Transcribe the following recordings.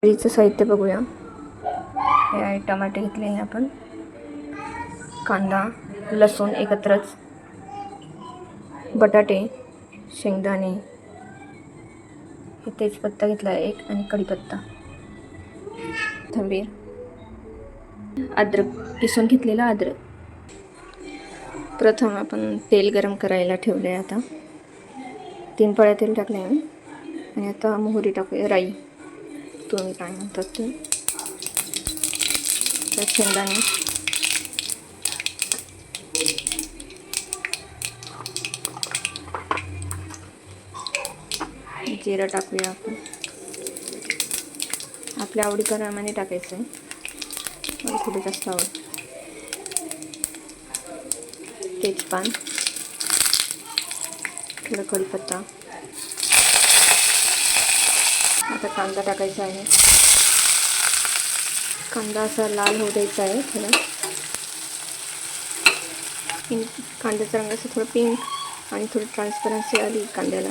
खिचडीचं साहित्य बघूया. हे आहे टमाटे घेतले आहे आपण, कांदा, लसूण एकत्रच, बटाटे, शेंगदाणे, हे तेजपत्ता घेतला आहे एक आणि कढीपत्ता, कोथिंबीर, अद्रक किसून घेतलेला अद्रक. प्रथम आपण तेल गरम करायला ठेवले आहे. आता 3 पळ्या तेल टाकले आहे आणि आता मोहरी टाकूया, राई तुम्ही काय म्हणतात ते, शेंगदाणे, जिरं टाकूया आपण, आपल्या आवडीप्रमाणे टाकायचं आहे, मला थोडं जास्त आवडतं. तेजपान, थोडं कढीपत्ता. आता कांदा टाकायचा आहे. कांदा असा लाल होऊ द्यायचा आहे थोडा, कांद्याचा रंग असं थोडं पिंक आणि थोडं ट्रान्सपरन्सी आली कांद्याला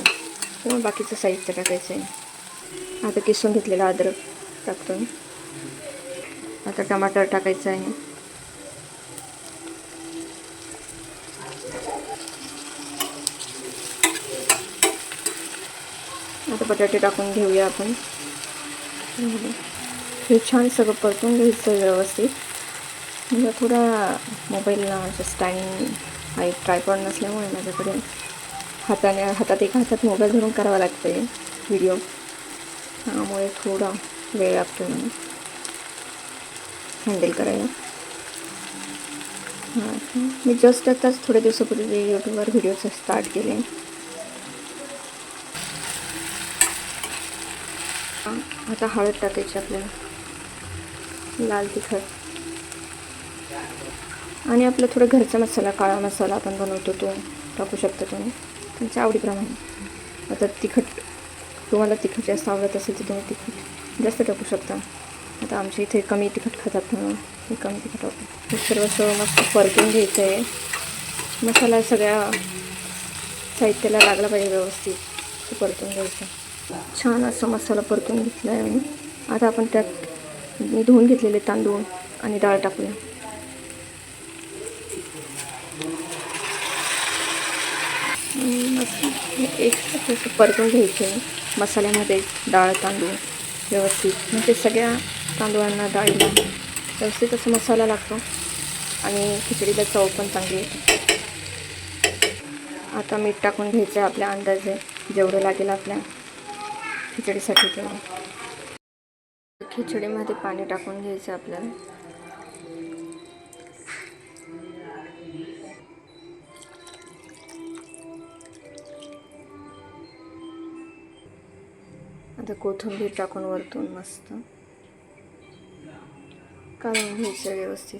किंवा बाकीचं साहित्य टाकायचं आहे. आता किसून घेतलेला अद्रक टाकतो. आता टमाटर टाकायचं आहे. आता बटाटे टाकून घेऊया आपण. हे छान सगळं परतून घ्यायचं व्यवस्थित. म्हणजे थोडा मोबाईलला स्टँड आहे, ट्रायपॉड नसल्यामुळे माझ्याकडे हातात एका हातात मोबाईल धरून करावा लागतं आहे व्हिडिओ, त्यामुळे थोडा वेळ लागतो मला हँडल करायला. मी जस्ट आताच थोड्या दिवसापूर्वी यूट्यूबवर व्हिडिओज स्टार्ट केले. आता हळद टाकायची आपल्याला, लाल तिखट आणि आपला थोडा घरचा मसाला, काळा मसाला आपण बनवतो तो टाकू शकता तुम्ही तुमच्या आवडीप्रमाणे. आता तिखट, तुम्हाला तिखट जास्त आवडत असेल तर तुम्ही तिखट जास्त टाकू शकता. आता आमच्या इथे कमी तिखट खातात म्हणून मी कमी तिखट टाकतो. हे सर्व मस्त परतून घ्यायचं आहे. मसाला सगळ्या साहित्याला लागला पाहिजे व्यवस्थित, परतून घ्यायचं. छान असा मसाला परतून घेतला आहे मी. आता आपण त्यात मी धुवून घेतलेले तांदूळ आणि डाळ टाकूया. एक परतून घ्यायचे मसाल्यामध्ये डाळ तांदूळ व्यवस्थित, म्हणजे सगळ्या तांदूळांना डाळीला व्यवस्थित असा मसाला लागतो आणि खिचडीला चव पण चांगली येते. आता मीठ टाकून घ्यायचं आपल्या अंदाजे, जेवढं लागेल आपल्या खिचडीसाठी तेवढं. खिचडीमध्ये पाणी टाकून घ्यायचं आपल्याला. आता कोथिंबीर टाकून वरतून मस्त काढून घ्यायचं व्यवस्थित.